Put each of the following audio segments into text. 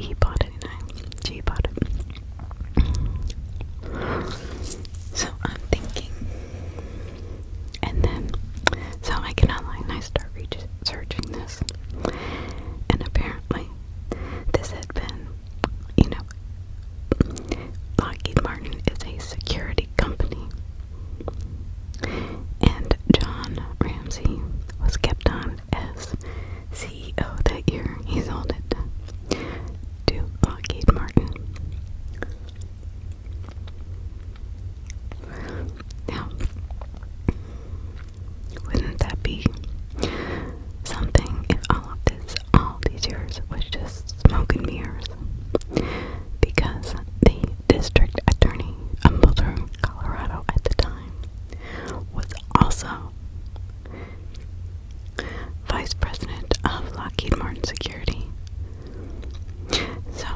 he bought it and she bought it. So I'm thinking, and then, so I get online and I start researching this, and apparently this had been, Lockheed Martin is a security company, and John Ramsey was kept on as CEO that year. He sold it to Lockheed Martin. Now, wouldn't that be something if all these years was just smoke and mirrors? Because the district attorney of Boulder, Colorado at the time was also vice president of Lockheed Martin Security. So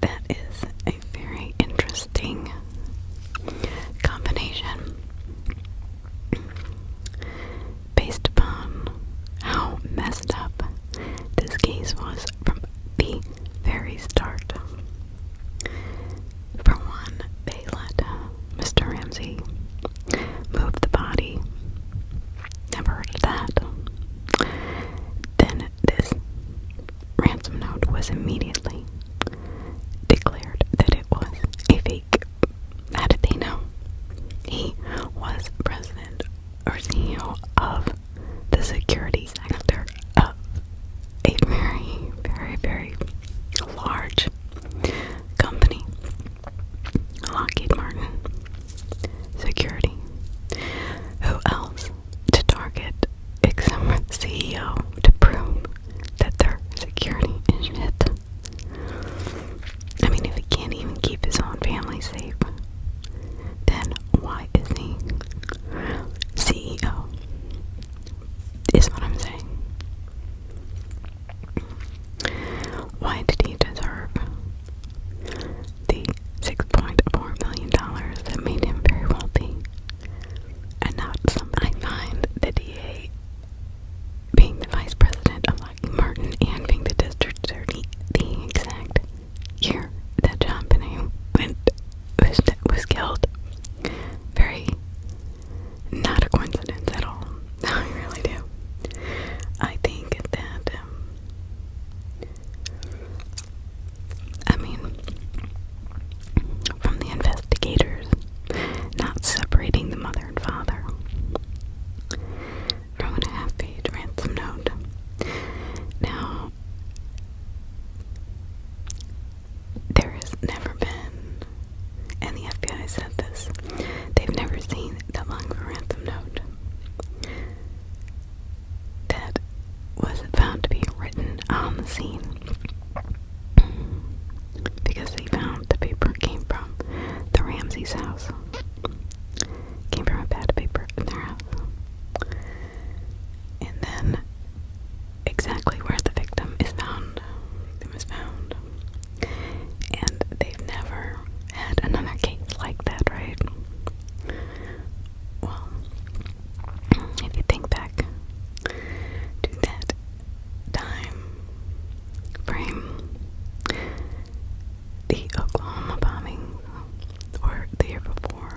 that is a very interesting combination based upon how messed up this case was from the very start. For one, they let Mr. Ramsey move the body. Never heard of that. Then this ransom note was immediately declared that it was a fake. How did they know? He was president or CEO of the security sector of a very, very, very large company, Lockheed Martin Security. Who else to target except for the CEO to prove that their security is shit? I mean, if he can't even keep his own family safe, then why is he CEO? Is what I'm saying. Why did he deserve the $6.4 million that made him very wealthy, and not some? I find the DA being the vice president of Lockheed Martin and being the district attorney the exact year that Jonbenét was killed very not a coincidence at all. I really do. I think that I mean, from the investigators not separating the mother and father from a half-page ransom note. Now, there has never been, and the FBI said this, they've never seen that long of a ransom note that was found to be written on the scene, because they found the paper came from the Ramsey's house. Came from a pad of paper in their house. And then exactly where the victim is found, it was found. And they've never had another case like that, right? Well, if you think back to that time frame, the Oklahoma bombing, or the year before,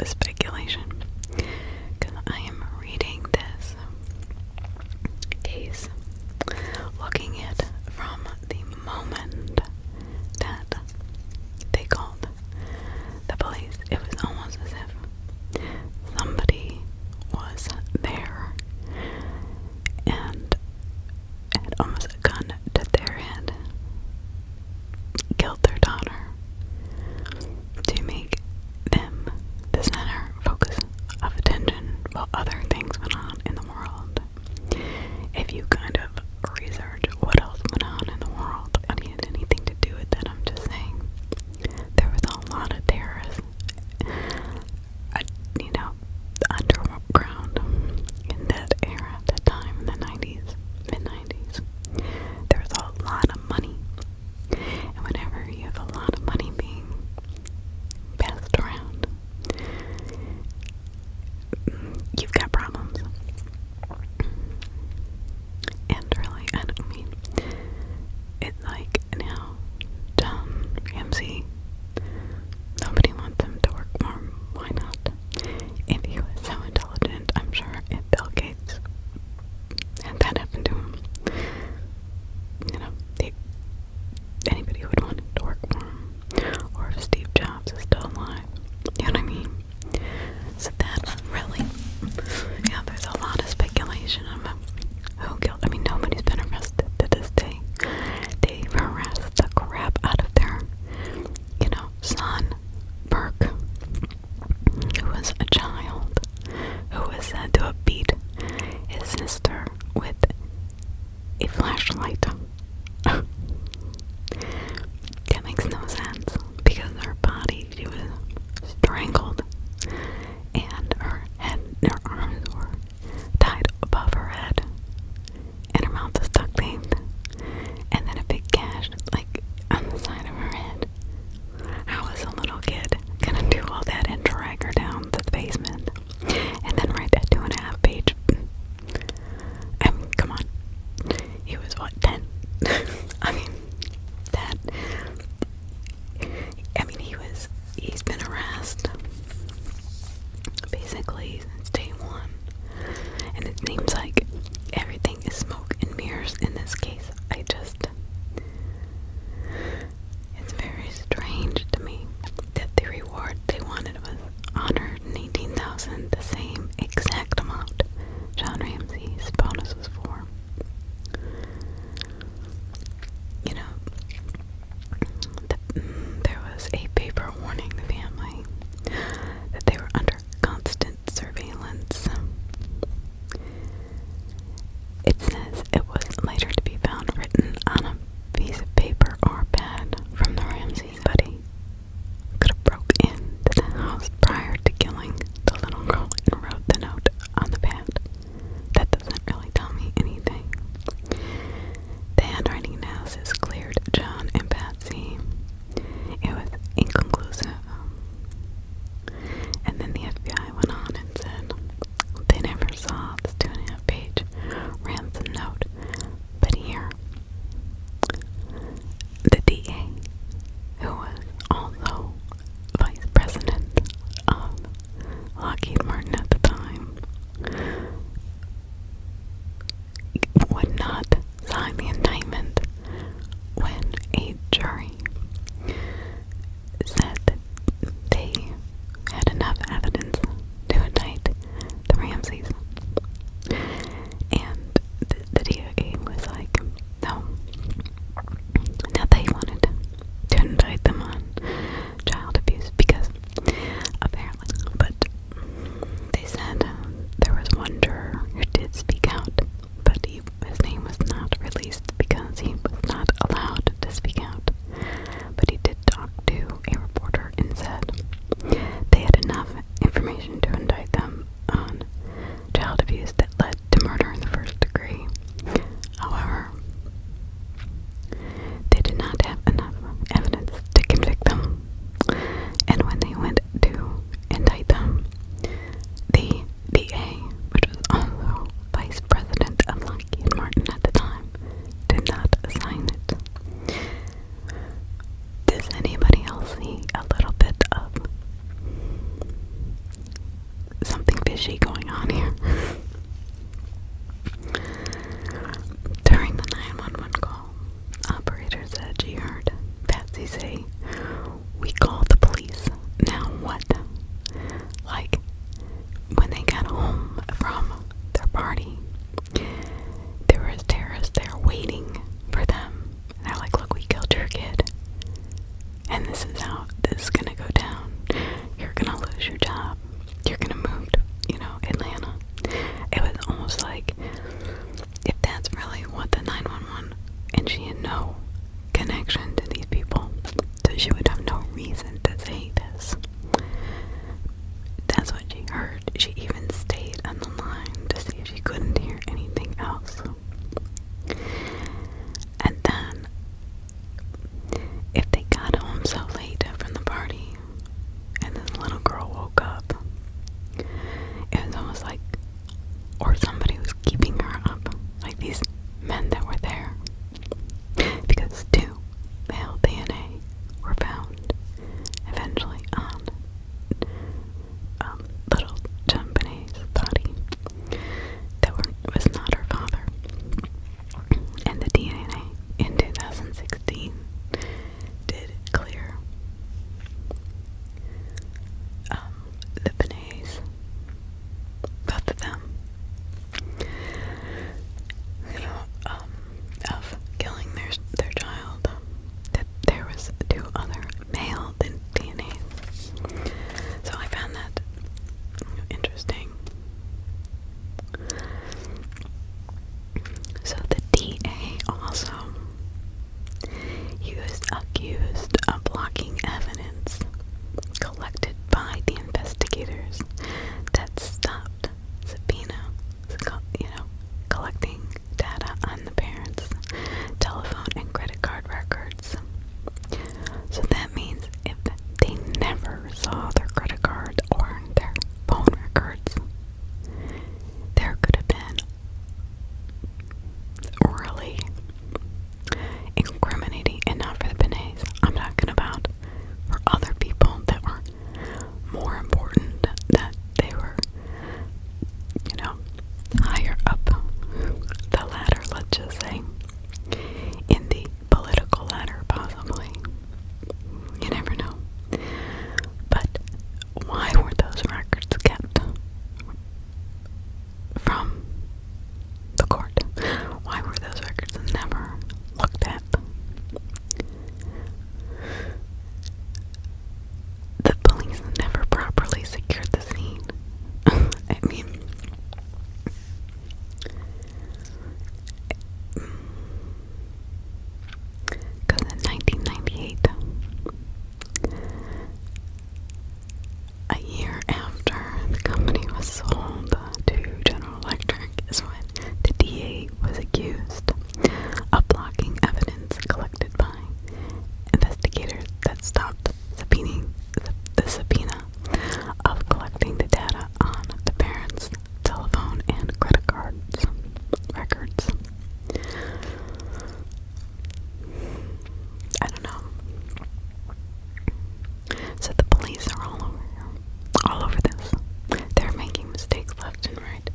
speculation, because I am reading this case, looking at from the moment that they called the police. It was almost as if somebody was there and had almost a gun to their head, killed their daughter to make them the center focus of attention while other things went on in the world. If you kind of research what else went on in the world, I didn't have anything to do with that. I'm just saying there was a lot of terrorist is she going on here? During the 911 call, operator said she heard Patsy say, "We called the police. Now what?" Like, when they got home from their party, there was terrorists there waiting for them. And they're like, "Look, we killed your kid. And this is how this is gonna go down. You're gonna lose your job. You're gonna move to, Atlanta." It was almost like, if that's really what the 911, and she had no connection to these people, so she would have no reason to say this. That's what she heard. She even stayed on the line to see if she couldn't hear anything else. And then, if they got home so late from the party, and this little girl woke up, it was almost like, or somebody was keeping her up, like these men that were there, because 2 male DNA were found eventually on little Jonbenét's body that was not her father. And the DNA in 2016 did clear the Benets, both of them, of killing their child. That there was 2 other male DNA. So I found that interesting. So the DA also accused of blocking evidence collected by the investigators that stopped collecting data on the parents' telephone and credit card records. So that means if they never saw their credit card or their phone records, there could have been really incriminating, and not for the Benets. I'm talking about for other people that were more important, that they were, higher up the ladder, let's just say, in the political ladder, possibly. You never know. But why were those records kept from the court? Why were those records never looked at? The police never properly secured the scene. I mean, because in 1998, a year after the company was sold to General Electric, is when the DA was accused of blocking evidence collected by investigators that stopped the subpoena of collecting the data on the parents' telephone and credit cards records. I don't know. So the police are all over this. They're making mistakes left and right.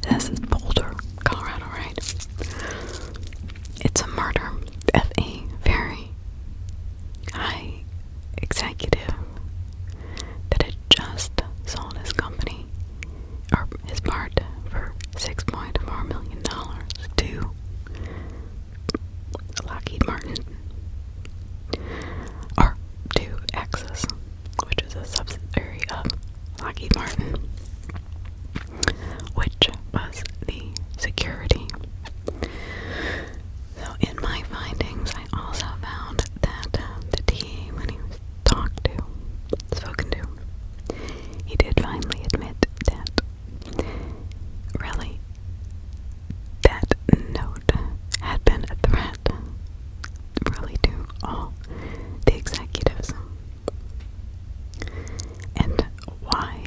This is Boulder, Colorado, right? It's a murder of a very high executive that had just sold his company, or his part, for $6.4 million to Lockheed Martin, or to Axis, which is a subsidiary of Lockheed Martin, which was the security. So in my findings, I also found that the DA, when he was spoken to, he did finally admit that really that note had been a threat really to all the executives. And why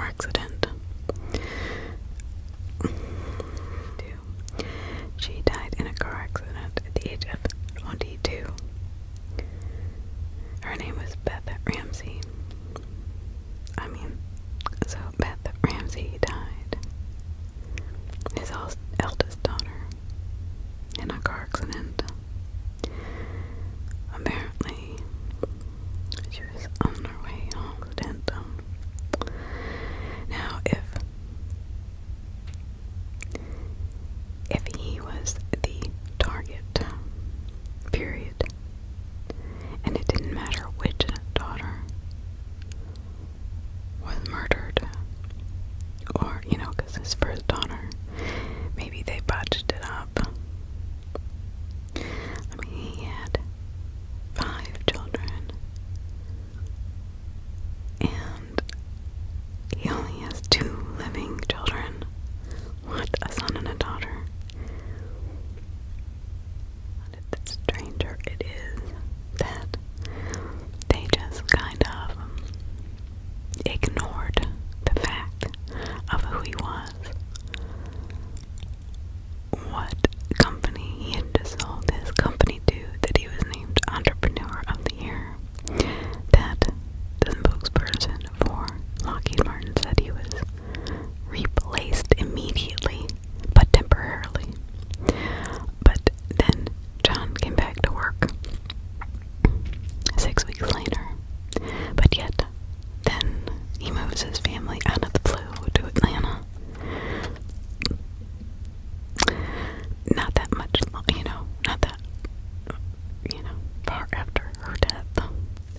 accident. She died in a car accident at the age of 22. Her name was Beth Ramsey. So Beth Ramsey died. His eldest daughter in a car accident. Apparently, she was on her way home. Now, if he was the target, period, and it didn't matter which daughter was murdered, or, because his first daughter, maybe they botched it up. He had 5 children, and he only has 2 living children. What? A son and a daughter. The stranger it is that they just kind of ignored the fact of who he was, what company he had just sold his company to, that he was named Entrepreneur of the Year, that the spokesperson for Lockheed Martin said he was replaced immediately, but temporarily. But then John came back to work 6 weeks later, but yet then he moves his family out of the blue to Atlanta. Not that much, not that, far after her death,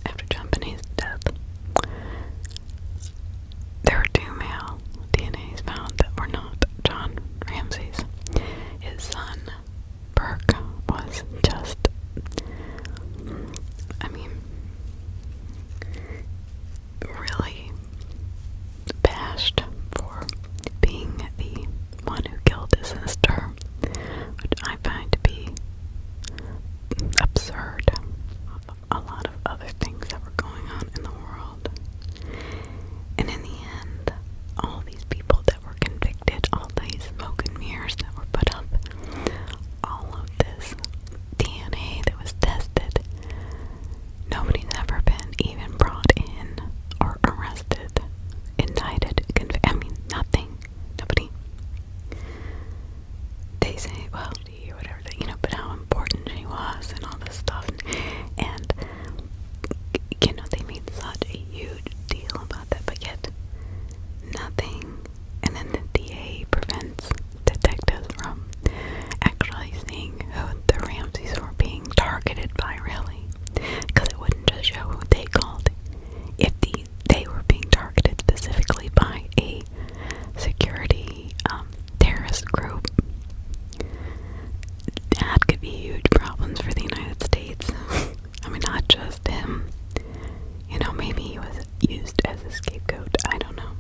after Jonbenét's death. There were 2 male DNAs found that were not John Ramsey's. His son, Burke, was just, really bashed for being the one who killed his sister, which I find to be absurd. A lot of other things that were going on in the world. And in the end, all these people that were convicted, all these smoke and mirrors that were put up, all of this DNA that was tested, nobody's ever been even brought in or arrested, indicted, nothing. Nobody. They say, well, or whatever, but how important she was and all this stuff. And, they made such a huge deal about that, but yet nothing. And then the DA prevents detectives from actually seeing who the Ramseys were being targeted by, really. Because it wouldn't just show who they called. If they were being targeted specifically by a security terrorist group, that could be huge problems for the United States. Not just him. Maybe he was used as a scapegoat. I don't know.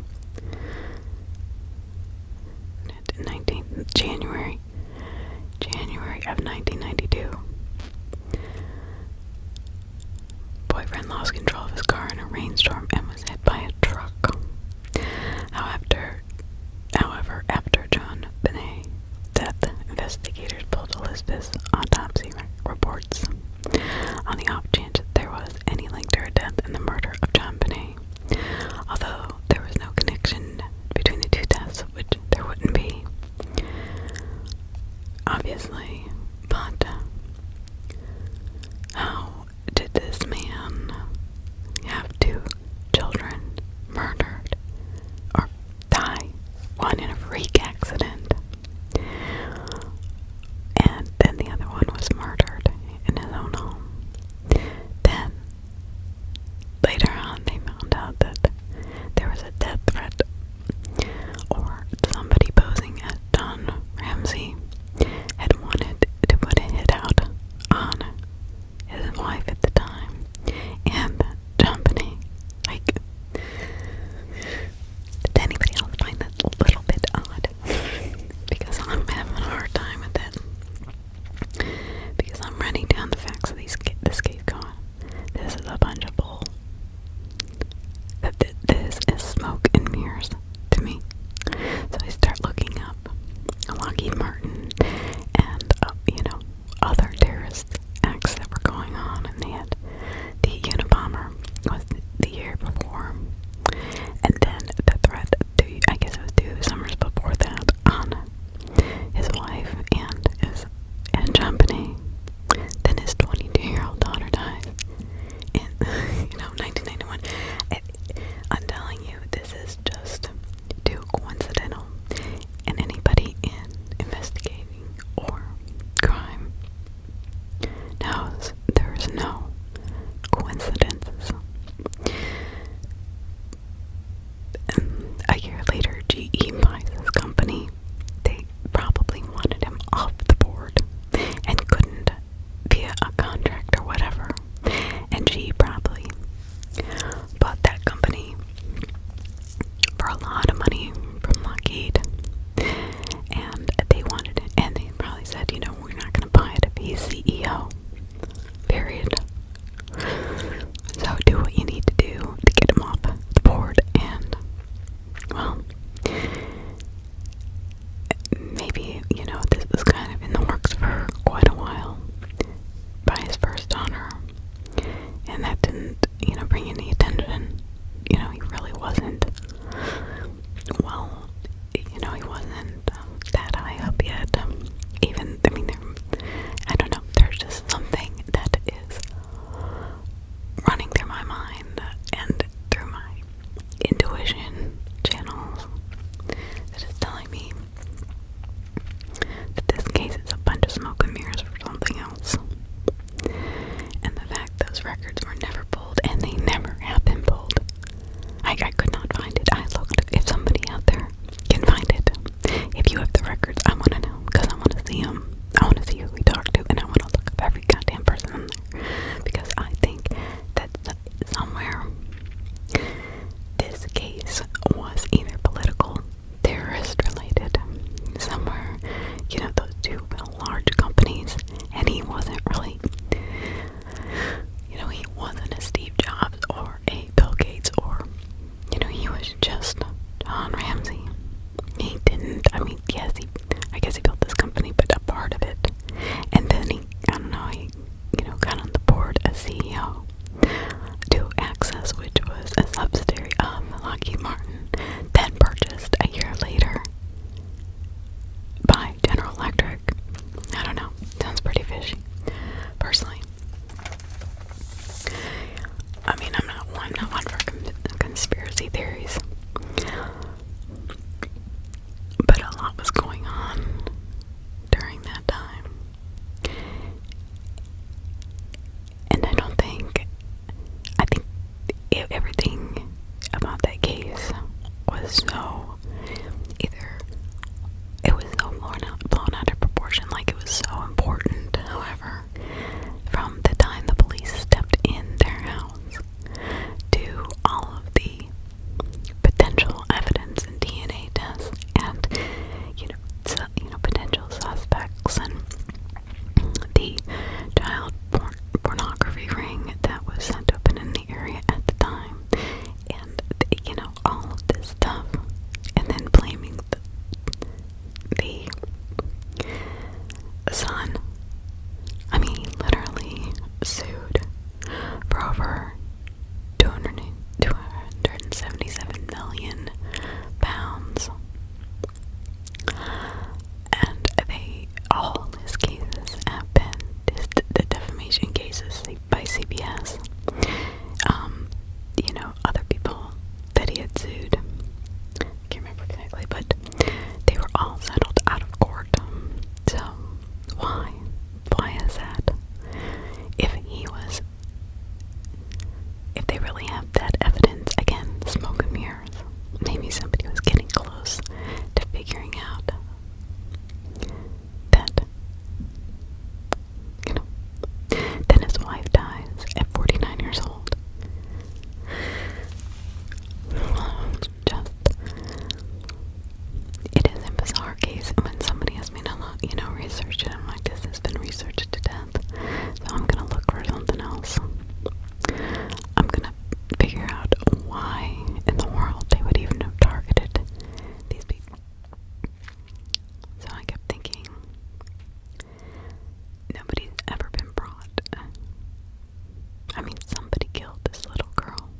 January of 1992. Boyfriend lost control of his car in a rainstorm and was hit by a truck. However, after Jonbenét death, investigators pulled Elizabeth's autopsy reports on the off chance that there was any link to her death and the murder of Jonbenét. Although there was no connection between the 2 deaths, which there wouldn't be, obviously, but he wasn't that high up yet. I don't know, there's just something that is running through my mind and through my intuition channels that is telling me that this case is a bunch of smoke and mirrors for something else. And the fact those records were never pulled, and they never have been pulled. I could not find it. I looked. If somebody out there can find it, if you have the records, I want to know, because I want to see them. I want to see who we talked to, and I want to look up every goddamn person in there, because I think that somewhere this case was either political, terrorist related, somewhere, those two large companies, and he wasn't really, he wasn't a Steve Jobs or a Bill Gates, or, he was just John Ramsey. He didn't, yes, I guess he built this company, but a part of it, and then he got on the board as CEO to Access, which was a subsidiary of Lockheed Martin, then purchased a year later by General Electric. I don't know, sounds pretty fishy, personally. I'm not one for conspiracy theories, but a lot was going on during that time, and I think everything about that case was so, either it was so blown out of proportion, like it was so important. However, from the time the police stepped in their house to all of the potential evidence and DNA tests and potential suspects and the child pornography ring that was sent open in the area at the time, and all of this stuff, and then blaming the son. He literally sued for over 277 million pounds, and all his cases have been the defamation cases by CBS. Other people that he had sued, can't remember exactly, but they were all settled out of court. So why is that? If they really have that evidence, again, smoke and mirrors, maybe somebody was getting close to figuring out that, then his wife dies at 49 years old. It is a bizarre case, and when somebody has me to research it, I'm like, this has been researched to death, so I'm gonna look for something else. I'm gonna figure out why in the world they would even have targeted these people. So I kept thinking, nobody's ever been brought. Somebody killed this little girl.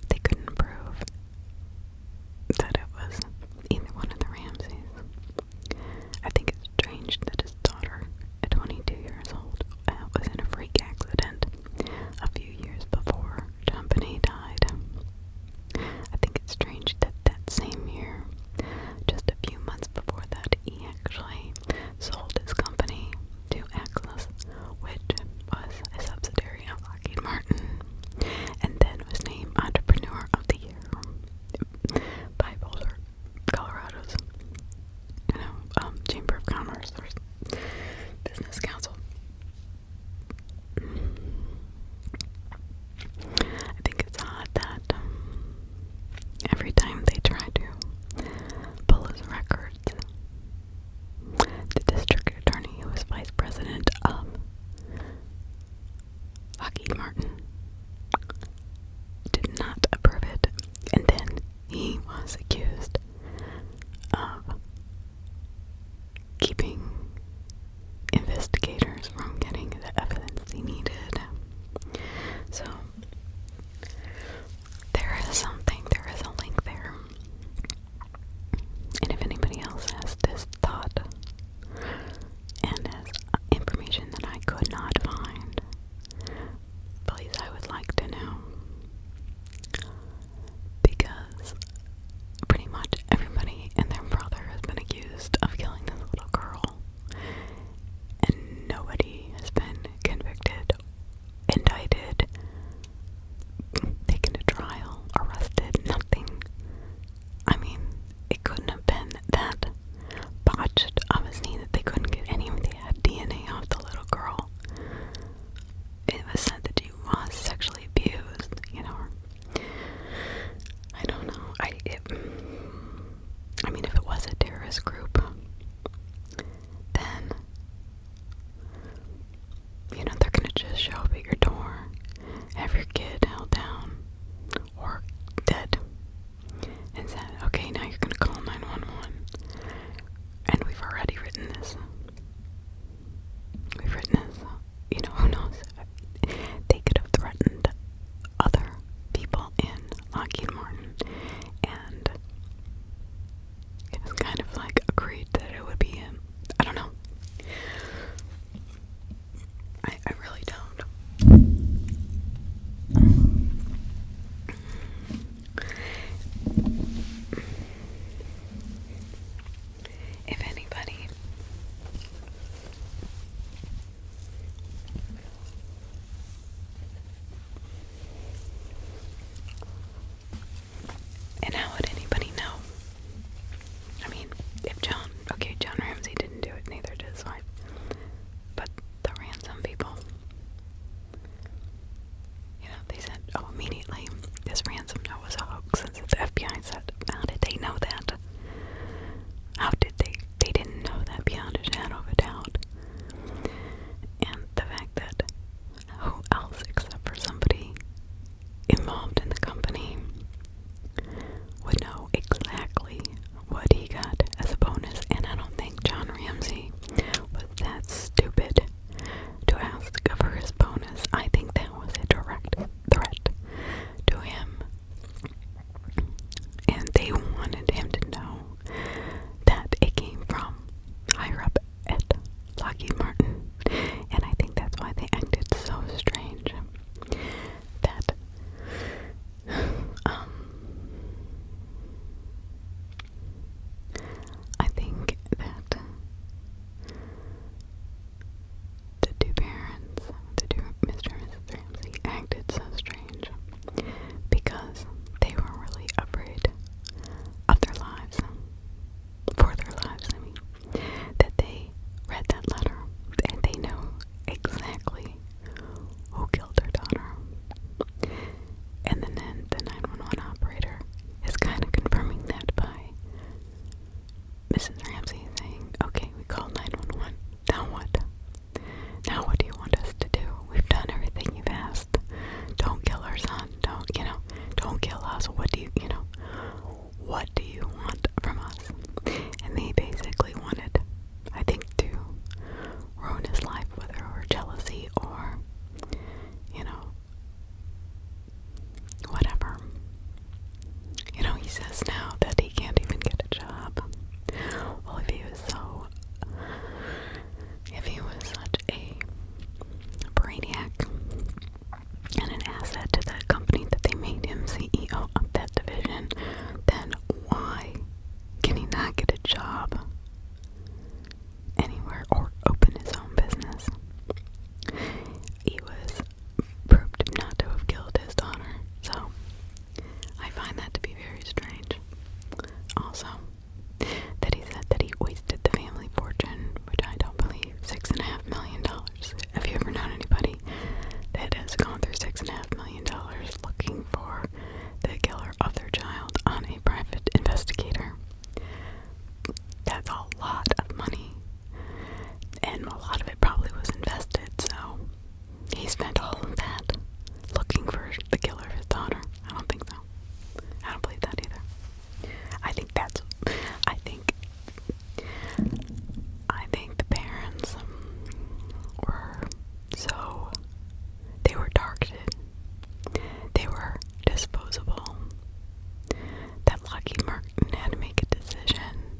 They couldn't prove that it was either one of the Ramseys. I think it's Mrs. Ramsey saying, okay, we called 911. Now what? Now what do you want us to do? We've done everything you've asked. Don't kill our son. Don't kill us. What do you want from us? And they basically wanted, I think, to ruin his life, whether over jealousy or, whatever. He says now that he can't even get a job. Well, if he was such a brainiac and an asset to the company that they made him CEO of that division, then why can he not get a job anywhere or open his own business? He was proved not to have killed his daughter, so I find that to be very strange. Also, that he said that he wasted the family fortune, which I don't believe, $6.5 million. Have you ever known anybody that has gone through $6.5 million looking for the killer of their child on a private investigator? That's a lot of money, and a lot of it probably was invested, so he spent all of that looking for the killer of his daughter. I don't think so. I don't believe that either. I think the parents they were targeted. They were disposable. That Lockheed Martin had to make a decision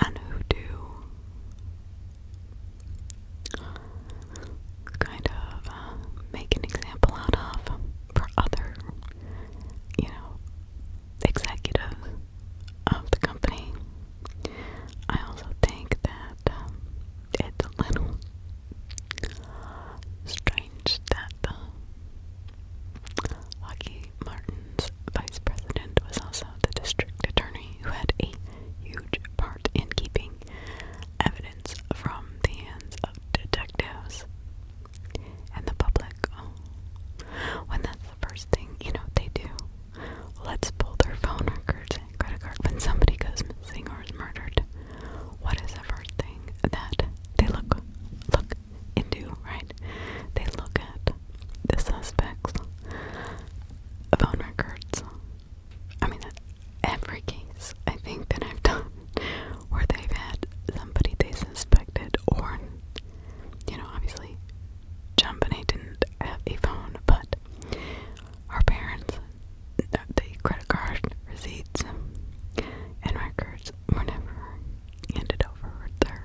on who to kind of make an example out of for other, executives of the company. I also think that it's a little strange that Lockheed Martin's vice president was also the district attorney who had a huge part in keeping evidence from the hands of detectives and the public. When that's the first thing, they do. Let's pull their phone records and credit card. When somebody goes missing or is murdered, what is the first thing that they look into, right? They look at the suspect's phone records. I mean, every case I think that I've done where they've had somebody they suspected, or, obviously Jonbenét didn't have a phone, but her parents, the credit card receipts and records were never handed over. Their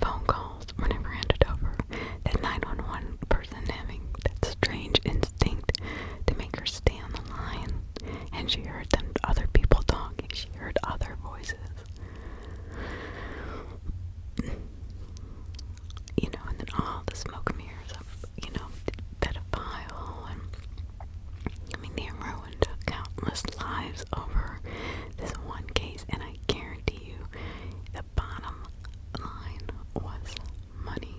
phone calls were never handed over. That 911 person having that strange instinct to make her stay on the line, and she heard other people talking. She heard other voices. And then all the smoke and mirrors of, pedophile, and they ruined countless lives over this one case, and I guarantee you the bottom line was money.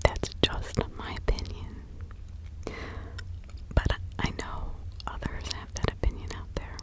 That's just my opinion, but I know others have that opinion out there.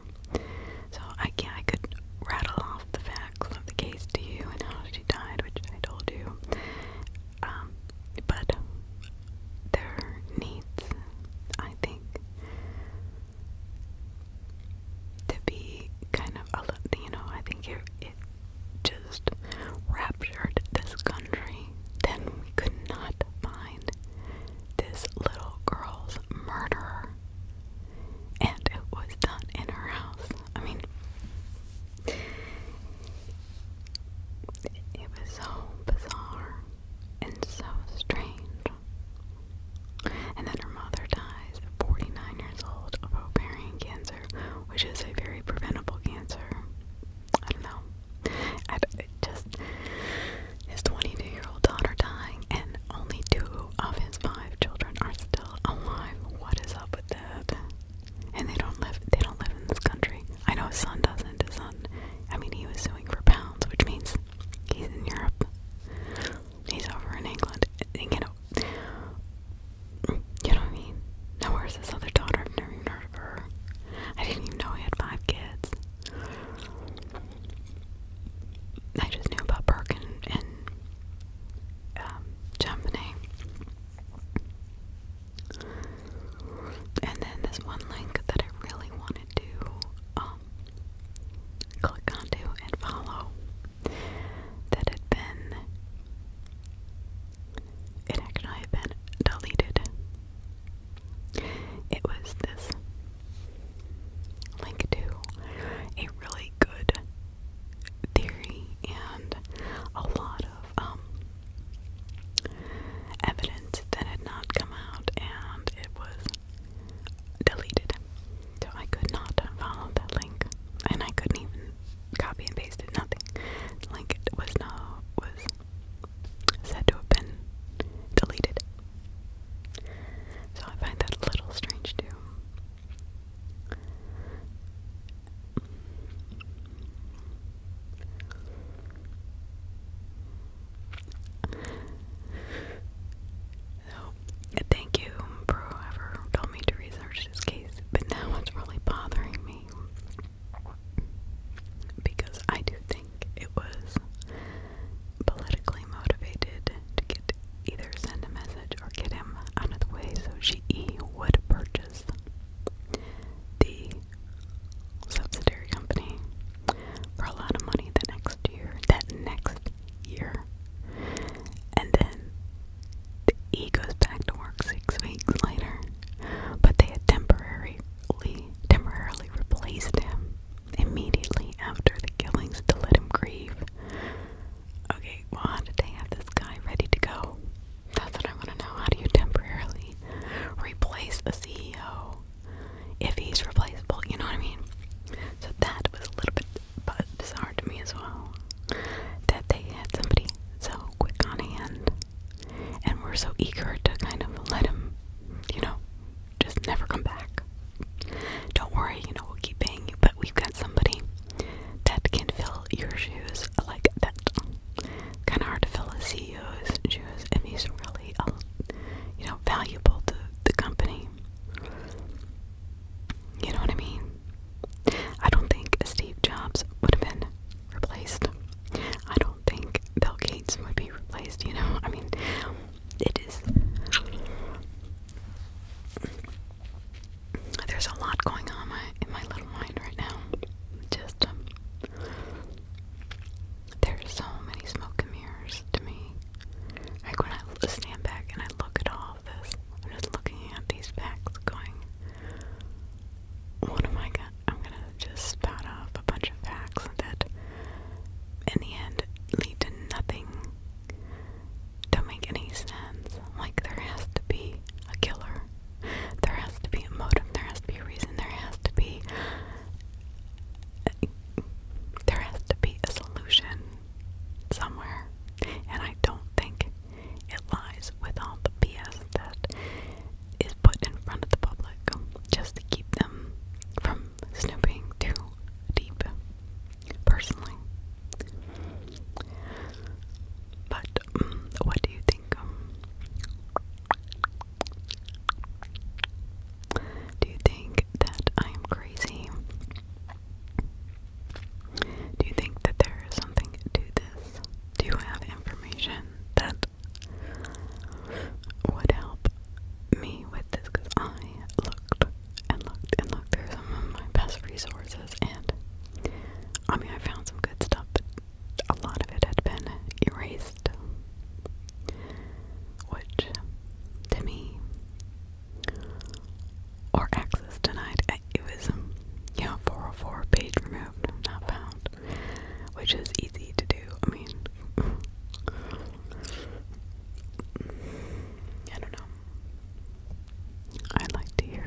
he's replaceable, you know what I mean? So that was a little bit bizarre to me as well, that they had somebody so quick on hand and were so eager to kind of let him, just never come back. Don't worry, we'll keep paying you, but we've got somebody that can fill your shoes. Like, that kind of hard to fill a CEO's shoes, and he's really, valuable to the company. You know what I mean? I don't think Steve Jobs would have been replaced. I don't think Bill Gates would be replaced, I mean, it is... There's a lot going on in my little mind right now. Just, there's so many smoke and mirrors to me. Like, when I stand back and I look at all of this, I'm just looking at these facts going, what am I gonna... I'm gonna just spout off a bunch of facts that, in the end, lead to nothing. Don't make any sense. Like, there has to be a killer. There has to be a motive. There has to be a reason. There has to be a solution somewhere. And I don't think it lies with all the BS that is put in front of the public just to keep them from snooping too deep, personally. But what do you think? Do you think that I am crazy? Do you think that there is something to this? Do you have information that would help me with this? Because I looked and looked and looked through some of my best resources, and I mean, I found some good stuff, but a lot of it had been erased, which, to me, or access denied. It was, 404 page removed, not found, which is easy to do. I mean, I don't know. I'd like to hear.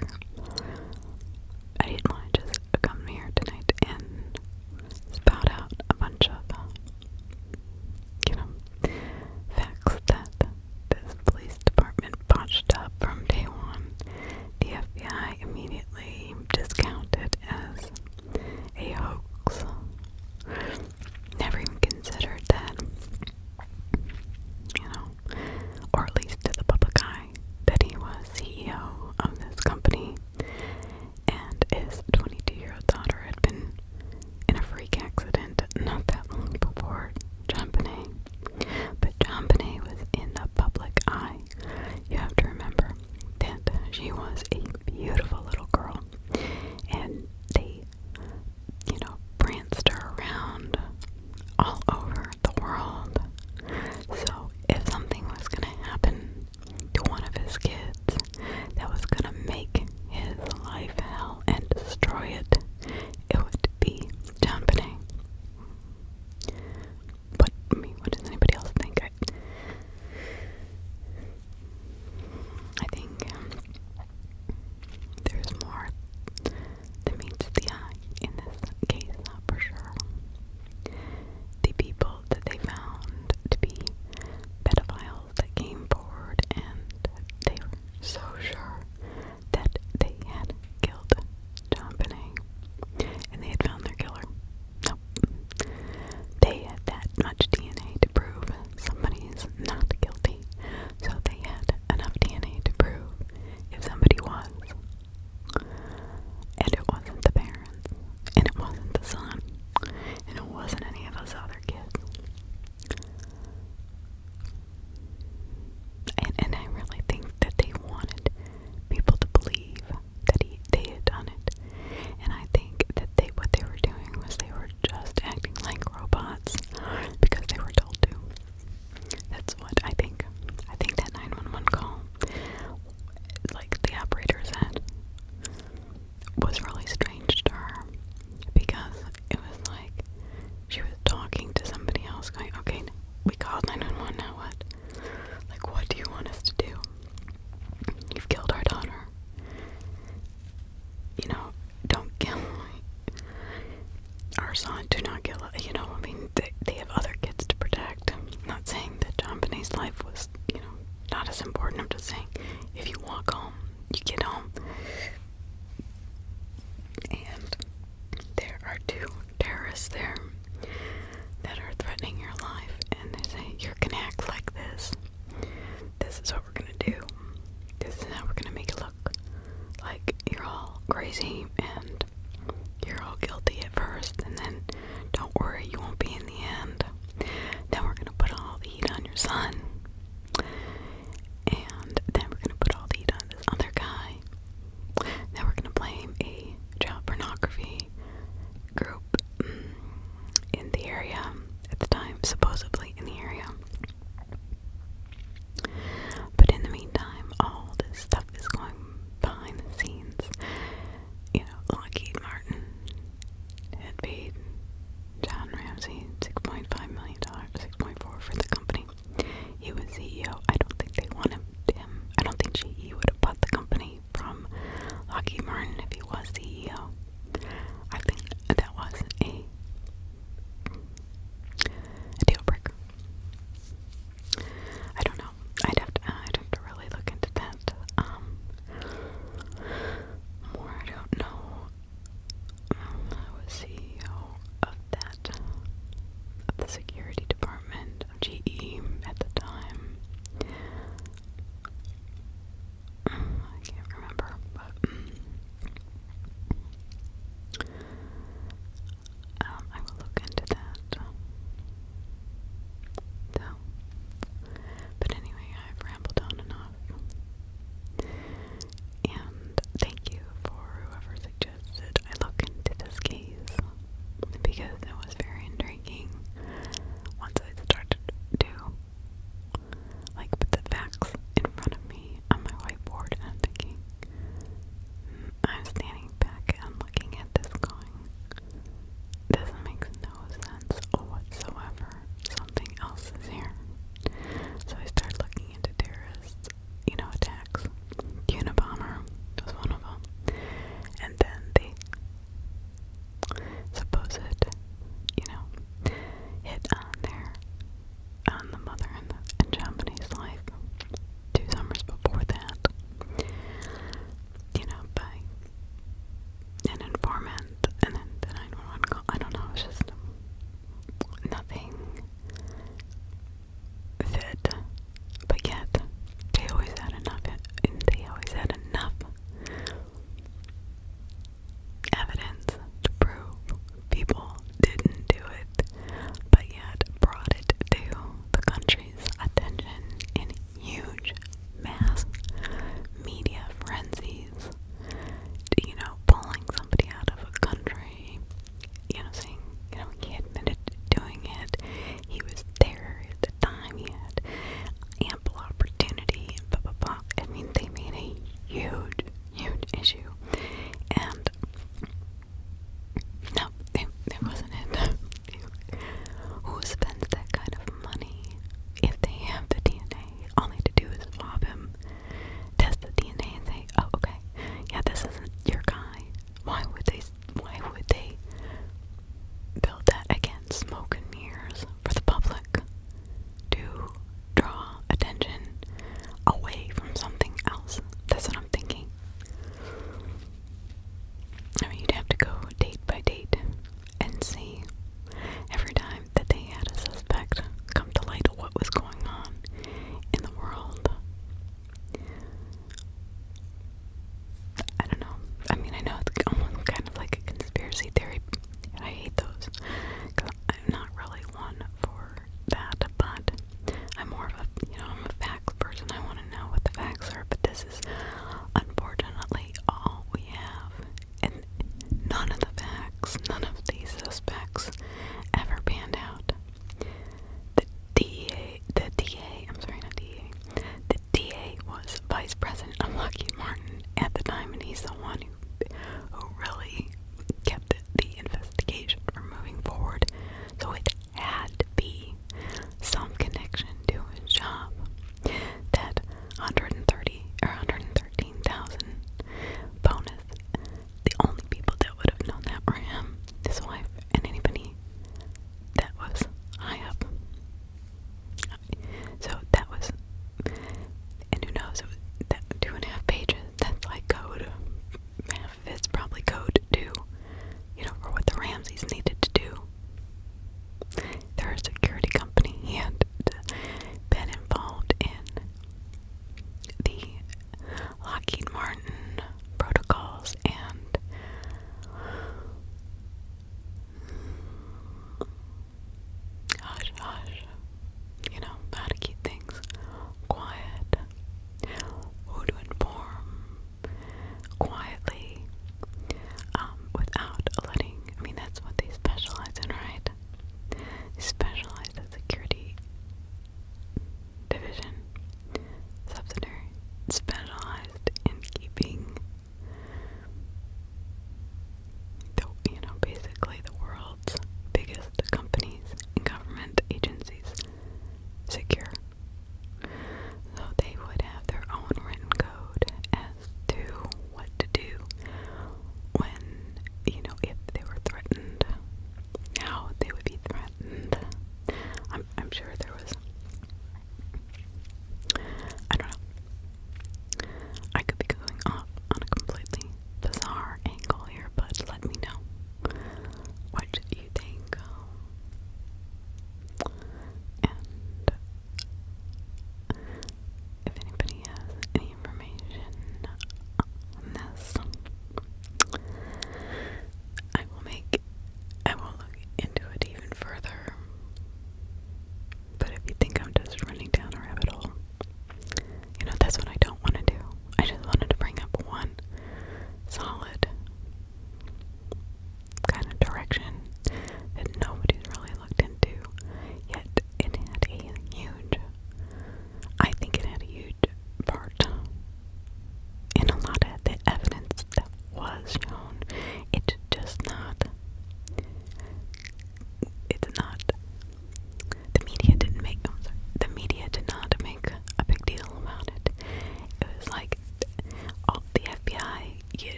I didn't want to just come here tonight and spout out a bunch of, facts that this police department botched up from day one. The FBI immediately discounted as a hoax. Never even considered that, or at least to the public eye, that he was CEO of this company and his 22-year-old daughter had been in a freak accident not that long before Jonbenét. But Jonbenét was in the public eye. You have to remember that she was a beautiful little girl, and they, pranced her around all over the world. So if something was going to happen to one of his kids that was going to make his life hell and destroy it, it would be Jonbenét. What does anybody else think? I think there's more than meets the eye in this case, for sure. The people that they found to be pedophiles that came forward, and they were so sure that they had killed Jonbenét, and they had found their killer. Nope. They had that much DNA to prove somebody's not guilty, so they had enough DNA to prove if somebody was. And it wasn't the parents, and it wasn't the son, and it wasn't any of us other kids. And I really think that they wanted people to believe that they had done it. And I think that what they were doing was they were just acting like robots because they were told to. That's what I think. I think that 911 call, like the operator said, was really strange to her, because it was like she was talking to somebody else going, okay, we called 911, now what? Like, what do you want us to do? You've killed our daughter. our son, do not get, you know, I mean, they have other kids to protect. I'm not saying that Jonbenét's life was, you know, not as important. I'm just saying, if you walk home, you get home. And there are two terrorists there that are threatening your life, and they say, you're gonna act like this. This is what we're gonna do. This is how we're gonna make it look like you're all crazy and you're all guilty at first, and then don't worry, you won't be in the end. Then we're gonna put all the heat on your son, and then we're gonna put all the heat on this other guy. Then we're gonna blame a child pornography group in the area at the time, supposedly in the area. But in the meantime, all this stuff is going behind the scenes. You know, Lockheed Martin had paid John Ramsey $6.5 million, $6.4 for the company. He was CEO. I don't think they wanted him. I don't think GE would have bought the company from Lockheed Martin if he was CEO. I think that was a deal breaker. I don't know. I'd have to really look into that. More, I don't know. I was CEO of the security department of GE at the time. I can't remember, but I will look into that. So, but anyway, I've rambled on enough. And thank you for whoever suggested I look into this case, because it was very intriguing once I started to put the facts in front of me on my whiteboard, and I'm thinking, I'm standing back and looking at this going, this makes no sense whatsoever. Something else is here. So I started looking into terrorist, attacks. Unabomber was one of them. And then they supposed, hit on the mother and Jonbenét's life 2 summers before that, by an informant